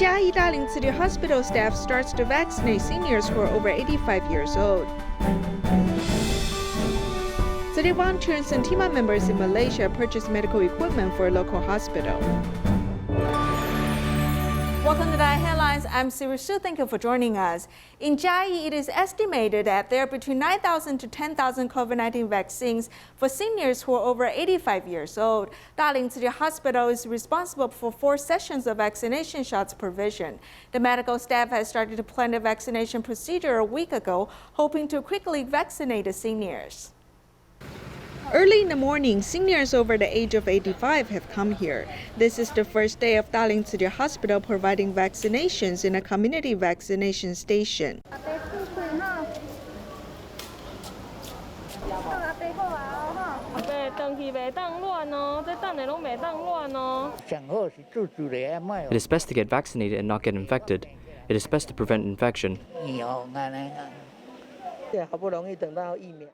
Chiayi Dalin Tzu Chi Hospital staff starts to vaccinate seniors who are over 85 years old. City volunteers and team members in Malaysia purchased medical equipment for a local hospital. Welcome to the Headlines. I'm Siri Su. Thank you for joining us. In Chiayi, it is estimated that there are between 9,000 to 10,000 COVID-19 vaccines for seniors who are over 85 years old. Dalin Tzu Chi Hospital is responsible for 4 sessions of vaccination shots provision. The medical staff has started to plan the vaccination procedure a week ago, hoping to quickly vaccinate the seniors. Early in the morning, seniors over the age of 85 have come here. This is the first day of Dalin Tzu Chi Hospital providing vaccinations in a community vaccination station. It is best to get vaccinated and not get infected. It is best to prevent infection.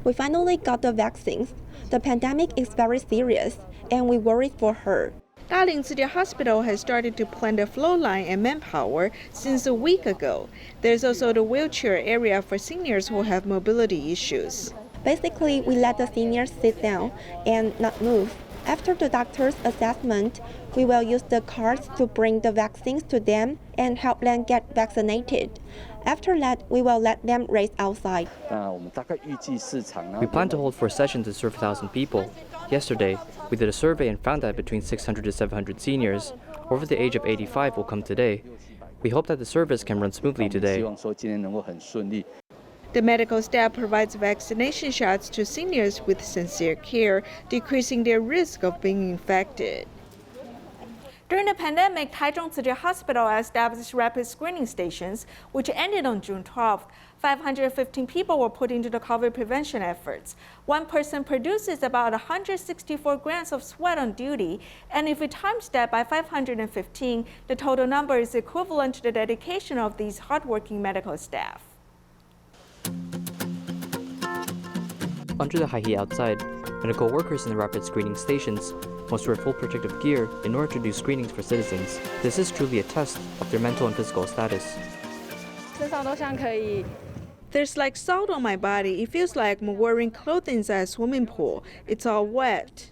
We finally got the vaccines. The pandemic is very serious, and we worry for her. Dalin Tzu Chi Hospital has started to plan the flow line and manpower since a week ago. There's also the wheelchair area for seniors who have mobility issues. Basically, we let the seniors sit down and not move. After the doctor's assessment, we will use the carts to bring the vaccines to them and help them get vaccinated. After that, we will let them race outside. We plan to hold 4 sessions to serve 1,000 people. Yesterday, we did a survey and found that between 600 to 700 seniors over the age of 85 will come today. We hope that the service can run smoothly today. The medical staff provides vaccination shots to seniors with sincere care, decreasing their risk of being infected. During the pandemic, Taiwan Tzu Chi Hospital established rapid screening stations, which ended on June 12th. 515 people were put into the COVID prevention efforts. One person produces about 164 grams of sweat on duty, and if we times that by 515, the total number is equivalent to the dedication of these hardworking medical staff. Under the high heat outside, medical workers in the rapid screening stations must wear full protective gear in order to do screenings for citizens. This is truly a test of their mental and physical status. There's like salt on my body. It feels like I'm wearing clothing at a swimming pool. It's all wet.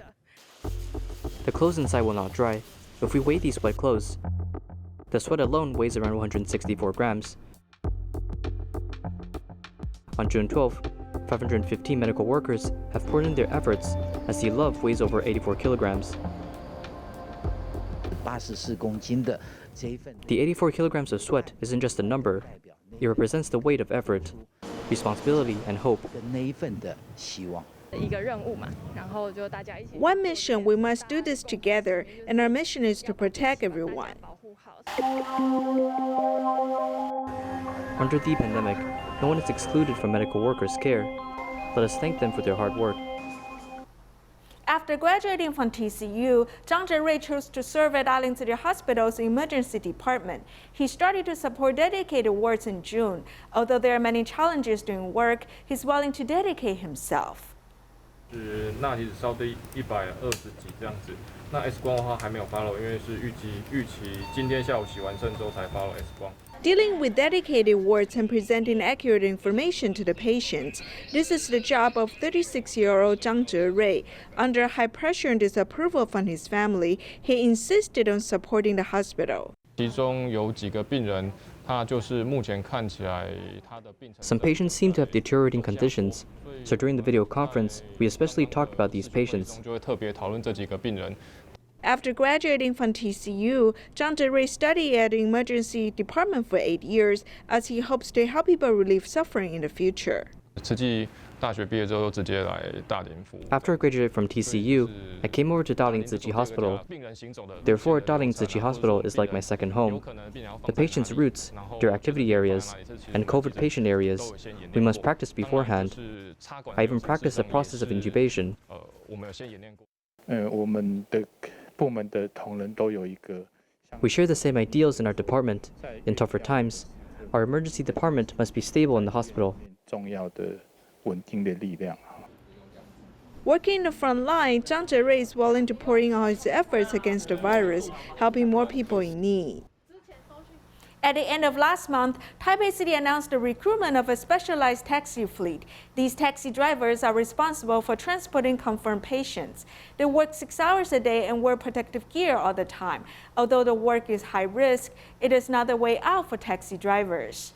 The clothes inside will not dry if we weigh these wet clothes. The sweat alone weighs around 164 grams. On June 12th, 515 medical workers have poured in their efforts as the love weighs over 84 kilograms. The 84 kilograms of sweat isn't just a number. It represents the weight of effort, responsibility, and hope. One mission, we must do this together, and our mission is to protect everyone. Under the pandemic, no one is excluded from medical workers' care. Let us thank them for their hard work. After graduating from TCU, Zhang Zherui chose to serve at Dalin Tzu Chi Hospital's emergency department. He started to support dedicated wards in June. Although there are many challenges doing work, he's willing to dedicate himself. 钠离子烧对120几这样子。那 X 光的话还没有 follow， 因为是预期今天下午洗完肾之后才 follow X 光。 Dealing with dedicated wards and presenting accurate information to the patients. This is the job of 36-year-old Zhang Zherui. Under high pressure and disapproval from his family, he insisted on supporting the hospital. 其中有几个病人，他就是目前看起来他的病程。 Some patients seem to have deteriorating conditions, so during the video conference, we especially talked about these patients. 就会特别讨论这几个病人。 After graduating from TCU, Zhang Zherui studied at the emergency department for 8 years, as he hopes to help people relieve suffering in the future. 慈济大学毕业之后，直接来大林服务。 After I graduated from TCU, I came over to Dalin Tzu Chi Hospital. Therefore, Dalin Tzu Chi Hospital is like my second home. The patient's routes, their activity areas, and COVID patient areas, we must practice beforehand. I even practiced the process of intubation. We share the same ideals in our department. In tougher times, our emergency department must be stable in the hospital. Working in the front line, Zhang Zherui is willing to pour in all his efforts against the virus, helping more people in need. At the end of last month, Taipei City announced the recruitment of a specialized taxi fleet. These taxi drivers are responsible for transporting confirmed patients. They work 6 hours a day and wear protective gear all the time. Although the work is high risk, it is not the way out for taxi drivers.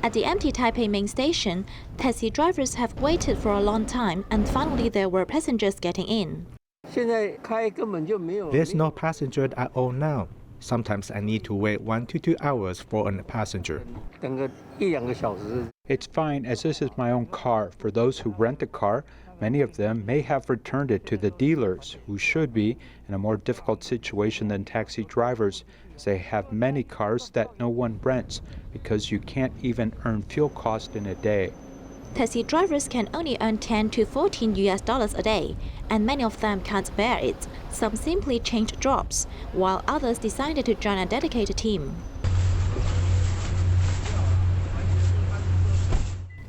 At the empty Taipei main station, taxi drivers have waited for a long time and finally there were passengers getting in. There's no passenger at all now. Sometimes I need to wait 1 to 2 hours for a passenger. It's fine as this is my own car. For those who rent a car, many of them may have returned it to the dealers, who should be in a more difficult situation than taxi drivers, as they have many cars that no one rents because you can't even earn fuel cost in a day. Taxi drivers can only earn $10 to $14 a day, and many of them can't bear it. Some simply changed jobs, while others decided to join a dedicated team.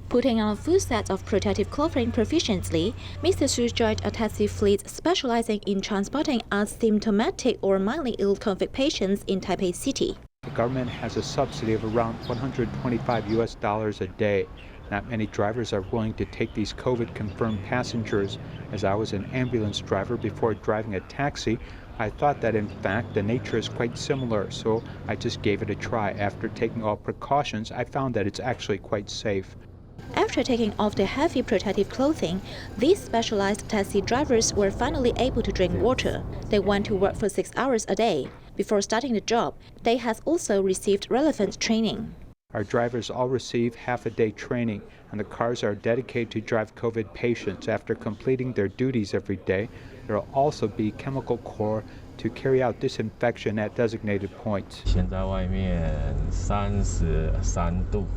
Putting on a full set of protective clothing proficiently, Mr. Xu joined a taxi fleet specializing in transporting asymptomatic or mildly ill COVID patients in Taipei City. The government has a subsidy of around $125 a day. Not many drivers are willing to take these COVID-confirmed passengers. As I was an ambulance driver before driving a taxi, I thought that in fact the nature is quite similar, so I just gave it a try. After taking all precautions, I found that it's actually quite safe. After taking off the heavy protective clothing, these specialized taxi drivers were finally able to drink water. They went to work for 6 hours a day. Before starting the job, they have also received relevant training. Our drivers all receive half-a-day training, and the cars are dedicated to drive COVID patients. After completing their duties every day, there will also be chemical corps to carry out disinfection at designated points. 现在外面33度，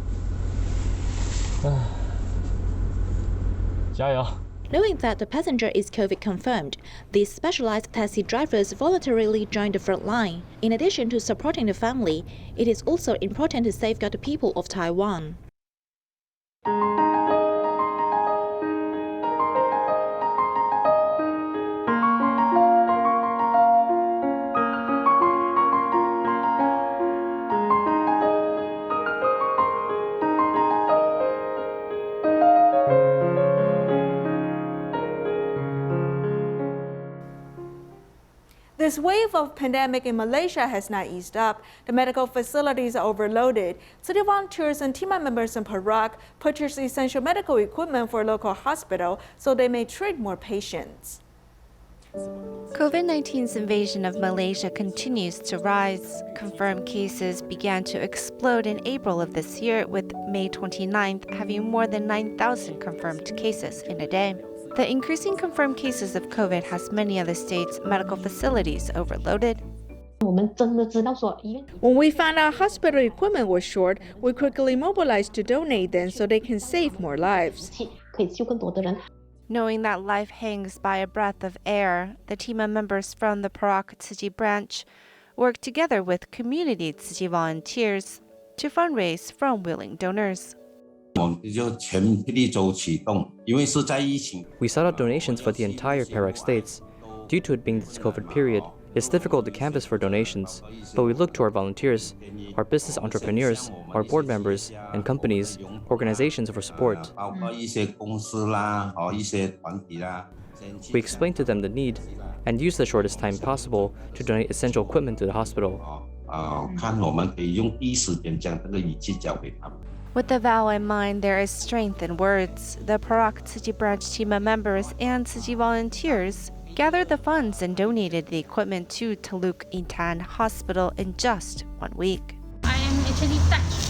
加油！ Knowing that the passenger is COVID confirmed, these specialized taxi drivers voluntarily joined the front line. In addition to supporting the family, it is also important to safeguard the people of Taiwan. This wave of pandemic in Malaysia has not eased up. The medical facilities are overloaded. City volunteers and team members in Perak purchase essential medical equipment for a local hospital so they may treat more patients. COVID-19's invasion of Malaysia continues to rise. Confirmed cases began to explode in April of this year, with May 29th having more than 9,000 confirmed cases in a day. The increasing confirmed cases of COVID has many other states' medical facilities overloaded. When we found out hospital equipment was short, we quickly mobilized to donate them so they can save more lives. Knowing that life hangs by a breath of air, the team of members from the Perak Tzu Chi branch work together with community Tzu Chi volunteers to fundraise from willing donors. We sought out donations for the entire Perak states. Due to it being this COVID period, it's difficult to canvass for donations, but we look to our volunteers, our business entrepreneurs, our board members, and companies, organizations for support. We explain to them the need and use the shortest time possible to donate essential equipment to the hospital. With the vow in mind, there is strength in words. The Perak Tzu Chi branch team of members and Tzu Chi volunteers gathered the funds and donated the equipment to Taluk Intan Hospital in just 1 week. I am actually touched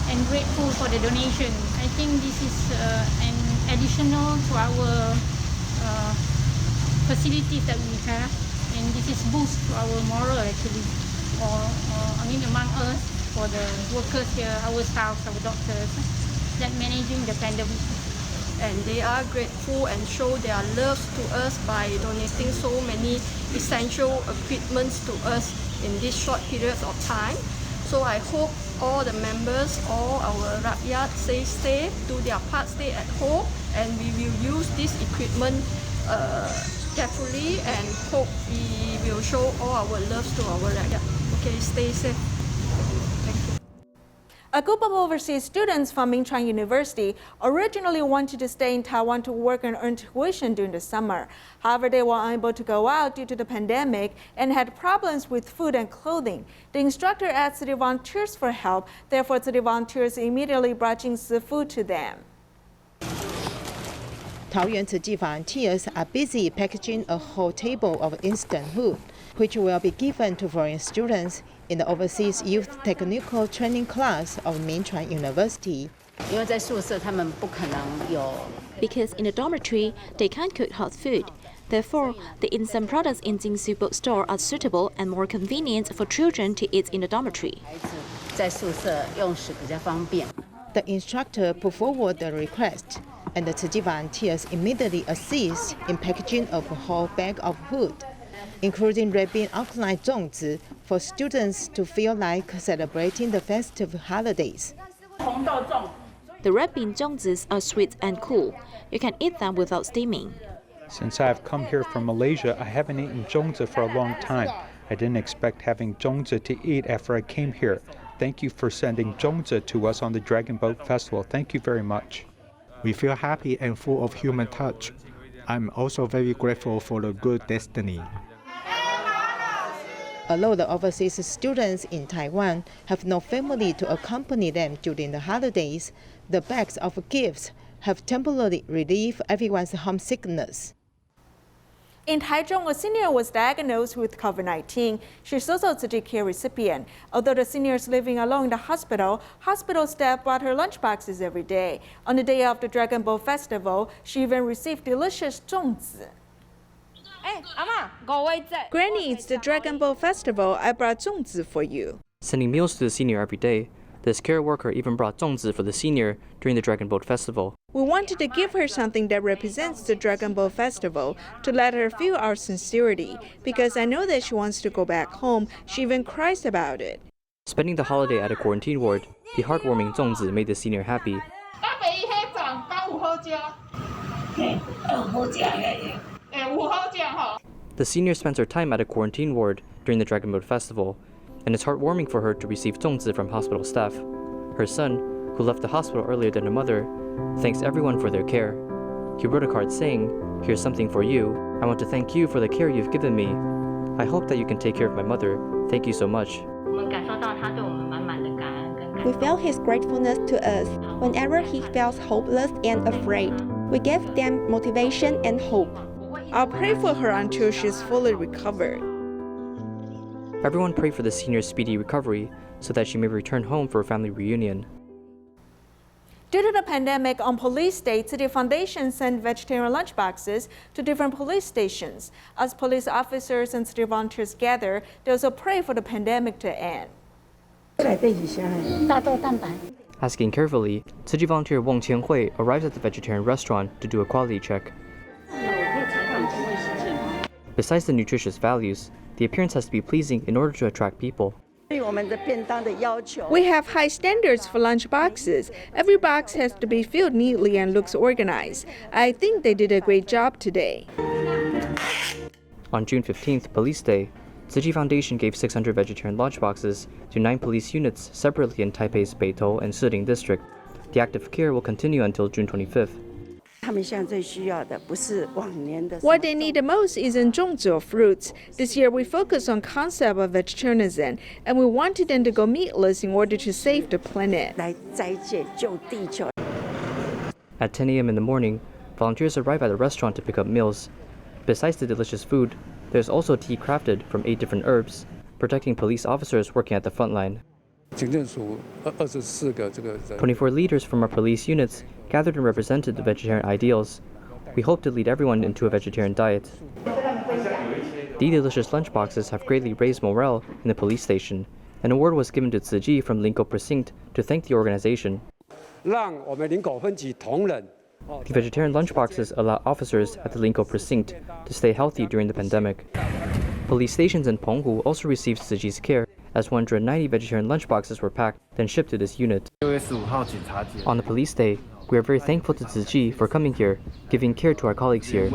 and grateful for the donation. I think this is an additional to our facilities that we have, and this is boost to our moral actually, among us, for the workers here, our staff, our doctors, that managing the pandemic. And they are grateful and show their love to us by donating so many essential equipments to us in this short period of time. So I hope all the members, all our rakyat stay safe, do their part, stay at home, and we will use this equipment carefully and hope we will show all our love to our rakyat. Okay, stay safe. Thank you. A group of overseas students from Mingchuan University originally wanted to stay in Taiwan to work and earn tuition during the summer. However, they were unable to go out due to the pandemic and had problems with food and clothing. The instructor asked city volunteers for help. Therefore, city volunteers immediately brought Jingsi food to them. Taoyuan Tzu Chi volunteers are busy packaging a whole table of instant food, which will be given to foreign students in the Overseas Youth Technical Training class of Mingchuan University. Because in the dormitory, they can't cook hot food. Therefore, the instant products in Jingsu bookstore are suitable and more convenient for children to eat in the dormitory. The instructor put forward the request, and the Tzu Chi volunteers immediately assist in packaging a whole bag of food, including red bean alkaline zongzi for students to feel like celebrating the festive holidays. The red bean zongzis are sweet and cool. You can eat them without steaming. Since I've come here from Malaysia, I haven't eaten zongzi for a long time. I didn't expect having zongzi to eat after I came here. Thank you for sending zongzi to us on the Dragon Boat Festival. Thank you very much. We feel happy and full of human touch. I'm also very grateful for the good destiny. Although the overseas students in Taiwan have no family to accompany them during the holidays, the bags of gifts have temporarily relieved everyone's homesickness. In Taichung, a senior was diagnosed with COVID-19. She's also a Tzu Chi care recipient. Although the senior is living alone in the hospital staff brought her lunchboxes every day. On the day of the Dragon Boat Festival, she even received delicious zongzi. Granny, it's the Dragon Boat Festival. I brought zongzi for you. Sending meals to the senior every day, this care worker even brought zongzi for the senior during the Dragon Boat Festival. We wanted to give her something that represents the Dragon Boat Festival to let her feel our sincerity, because I know that she wants to go back home. She even cries about it. Spending the holiday at a quarantine ward, the heartwarming zongzi made the senior happy. The senior spends her time at a quarantine ward during the Dragon Boat Festival, and it's heartwarming for her to receive zongzi from hospital staff. Her son, who left the hospital earlier than her mother, thanks everyone for their care. He wrote a card saying, "Here's something for you. I want to thank you for the care you've given me. I hope that you can take care of my mother. Thank you so much." We felt his gratefulness to us. Whenever he felt hopeless and afraid, we gave them motivation and hope. I'll pray for her until she's fully recovered. Everyone pray for the senior's speedy recovery so that she may return home for a family reunion. Due to the pandemic, on Police Day, City Foundation sent vegetarian lunchboxes to different police stations. As police officers and city volunteers gather, they also pray for the pandemic to end. Asking carefully, Tzu Chi volunteer Wong Qianhui arrives at the vegetarian restaurant to do a quality check. Besides the nutritious values, the appearance has to be pleasing in order to attract people. We have high standards for lunch boxes. Every box has to be filled neatly and looks organized. I think they did a great job today. On June 15th, Police Day, Tzu Chi Foundation gave 600 vegetarian lunchboxes to 9 police units separately in Taipei's Beitou and Shiding district. The active care will continue until June 25th. What they need the most isn't zongzi or fruits. This year we focus on concept of vegetarianism, and we wanted them to go meatless in order to save the planet. At 10 a.m. in the morning, volunteers arrive at the restaurant to pick up meals. Besides the delicious food, there's also tea crafted from 8 different herbs, protecting police officers working at the front line. 24 leaders from our police units gathered and represented the vegetarian ideals. We hope to lead everyone into a vegetarian diet. The delicious lunchboxes have greatly raised morale in the police station. An award was given to Tzu Chi from Linkou Precinct to thank the organization. The vegetarian lunchboxes allow officers at the Linkou Precinct to stay healthy during the pandemic. Police stations in Penghu also received Tzu Chi's care, as 190 vegetarian lunchboxes were packed, then shipped to this unit. On the police day, we are very thankful to Tzu Chi for coming here, giving care to our colleagues here.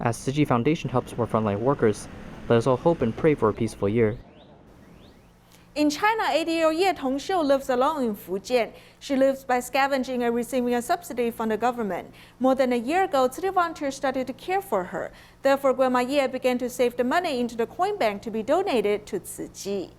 As Tzu Chi Foundation helps more frontline workers, Let us all hope and pray for a peaceful year. In China, 80-year-old Ye Tongxiu lives alone in Fujian. She lives by scavenging and receiving a subsidy from the government. More than a year ago, City volunteers started to care for her. Therefore, Grandma Ye began to save the money into the coin bank to be donated to Tzu Chi.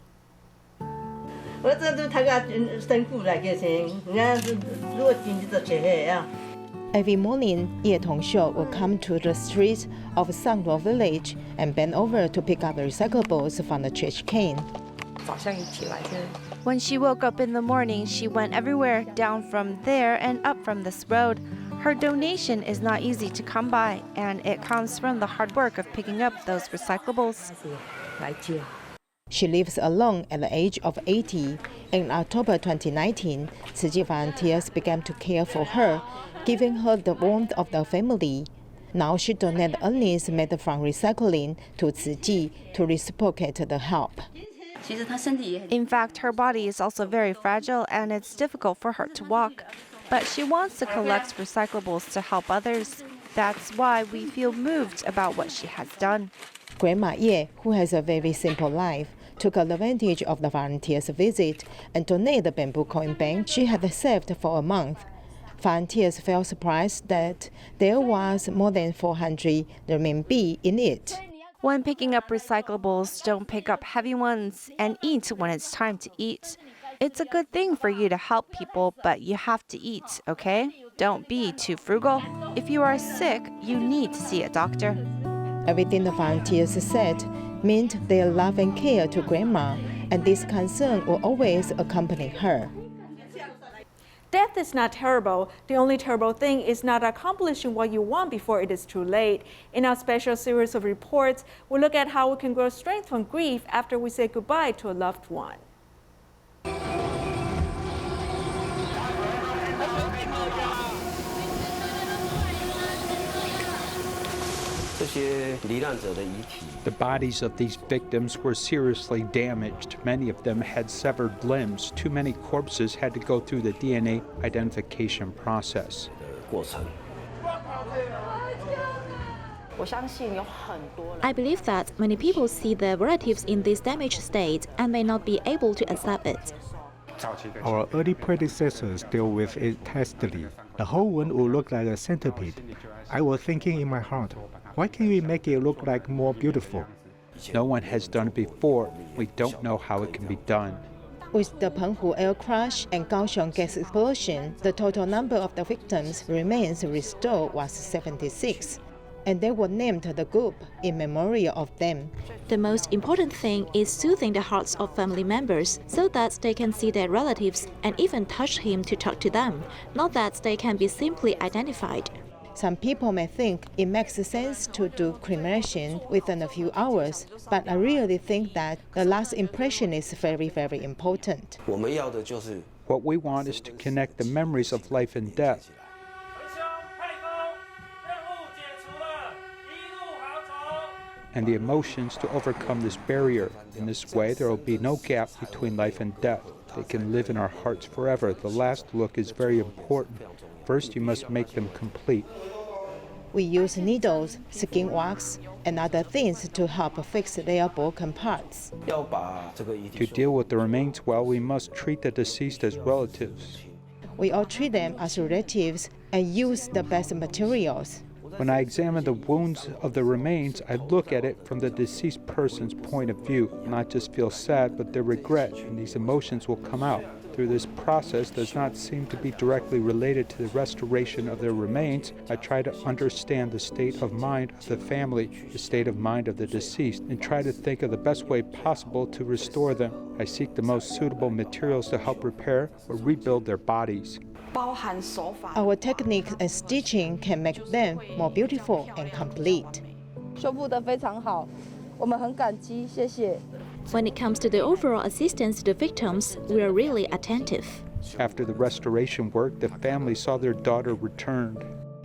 Every morning, Ye Tongxiu will come to the streets of Sangluo village and bend over to pick up the recyclables from the trash can. When she woke up in the morning, she went everywhere, down from there and up from this road. Her donation is not easy to come by, and it comes from the hard work of picking up those recyclables. She lives alone at the age of 80. In October 2019, Tzu Chi volunteers began to care for her, giving her the warmth of the family. Now she donates earnings made from recycling to Tzu Chi to reciprocate the help. In fact, her body is also very fragile and it's difficult for her to walk. But she wants to collect recyclables to help others. That's why we feel moved about what she has done. Grandma Ye, who has a very simple life, took advantage of the volunteers' visit and donated the bamboo coin bank she had saved for a month. Volunteers felt surprised that there was more than 400 renminbi in it. When picking up recyclables, don't pick up heavy ones and eat when it's time to eat. It's a good thing for you to help people, but you have to eat, okay? Don't be too frugal. If you are sick, you need to see a doctor. Everything the volunteers said meant their love and care to Grandma, and this concern will always accompany her. Death is not terrible. The only terrible thing is not accomplishing what you want before it is too late. In our special series of reports, we look at how we can grow strength from grief after we say goodbye to a loved one. The bodies of these victims were seriously damaged. Many of them had severed limbs. Too many corpses had to go through the DNA identification process. I believe that many people see their relatives in this damaged state and may not be able to accept it. Our early predecessors dealt with it testily. The whole wound would look like a centipede. I was thinking in my heart, why can't we make it look like more beautiful? No one has done it before. We don't know how it can be done. With the Penghu air crash and Kaohsiung gas explosion, the total number of the victims' remains restored was 76, and they were named the group in memory of them. The most important thing is soothing the hearts of family members so that they can see their relatives and even touch him to talk to them, not that they can be simply identified. Some people may think it makes sense to do cremation within a few hours, but I really think that the last impression is very, very important. What we want is to connect the memories of life and death. And the emotions to overcome this barrier. In this way, there will be no gap between life and death. They can live in our hearts forever. The last look is very important. First, you must make them complete. We use needles, skin wax, and other things to help fix their broken parts. To deal with the remains well, we must treat the deceased as relatives. We all treat them as relatives and use the best materials. When I examine the wounds of the remains, I look at it from the deceased person's point of view, not just feel sad, but their regret, and these emotions will come out. Through this process does not seem to be directly related to the restoration of their remains. I try to understand the state of mind of the family, the state of mind of the deceased, and try to think of the best way possible to restore them. I seek the most suitable materials to help repair or rebuild their bodies. Our techniques and stitching can make them more beautiful and complete. When it comes to the overall assistance to the victims, we are really attentive. After the restoration work, the family saw their daughter returned.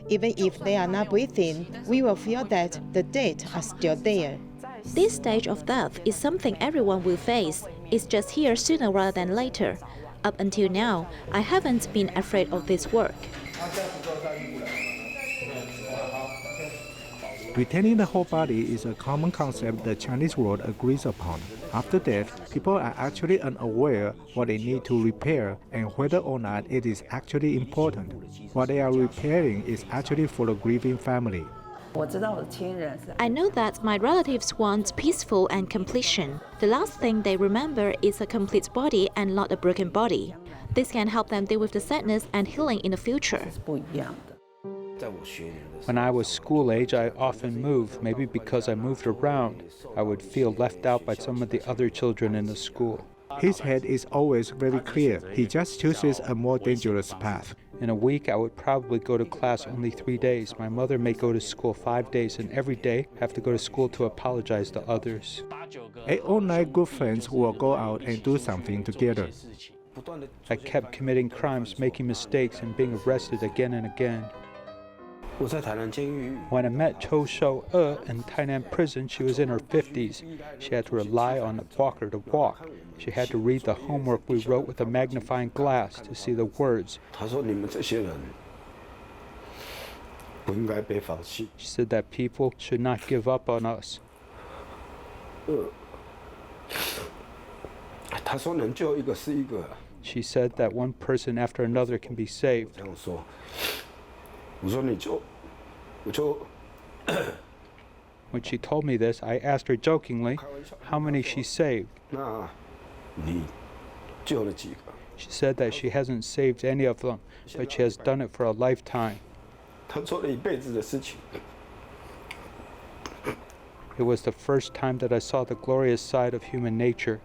Even if they are not breathing, we will feel that the dead are still there. This stage of death is something everyone will face. It's just here sooner rather than later. Up until now, I haven't been afraid of this work. Retaining the whole body is a common concept the Chinese world agrees upon. After death, people are actually unaware what they need to repair and whether or not it is actually important. What they are repairing is actually for the grieving family. I know that my relatives want peaceful and completion. The last thing they remember is a complete body and not a broken body. This can help them deal with the sadness and healing in the future. When I was school age, I often moved, maybe because I moved around. I would feel left out by some of the other children in the school. His head is always very clear. He just chooses a more dangerous path. In a week, I would probably go to class only 3 days. My mother may go to school 5 days, and every day have to go to school to apologize to others. 8 or 9 good friends will go out and do something together. I kept committing crimes, making mistakes, and being arrested again and again. When I met Cho Shou-e in Tainan prison, she was in her 50s. She had to rely on a walker to walk. She had to read the homework we wrote with a magnifying glass to see the words. She said that people should not give up on us. She said that one person after another can be saved. When she told me this, I asked her jokingly how many she saved. She said that she hasn't saved any of them, but she has done it for a lifetime. It was the first time that I saw the glorious side of human nature.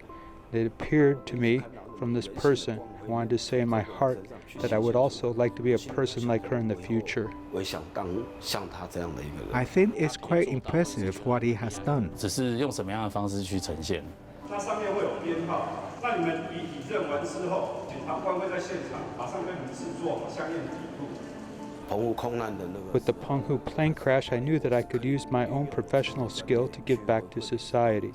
It appeared to me from this person. I wanted to say in my heart that I would also like to be a person like her in the future. I think it's quite impressive what he has done. With the Penghu plane crash, I knew that I could use my own professional skill to give back to society.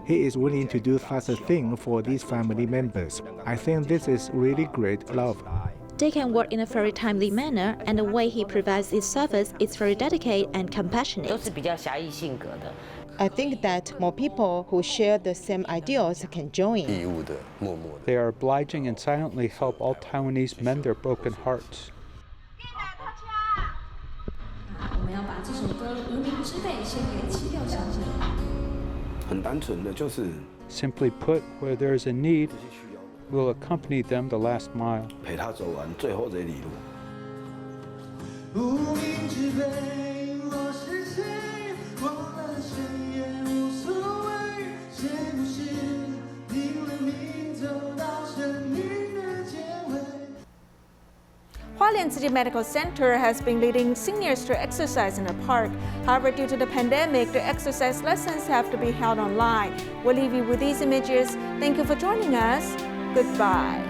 He is willing to do such a thing for these family members. I think this is really great love. They can work in a very timely manner, and the way he provides his service is very dedicated and compassionate. I think that more people who share the same ideals can join. They are obliging and silently help all Taiwanese mend their broken hearts. Simply put, where there is a need, we'll accompany them the last mile. Hualien City Medical Center has been leading seniors to exercise in the park. However, due to the pandemic, the exercise lessons have to be held online. We'll leave you with these images. Thank you for joining us. Goodbye.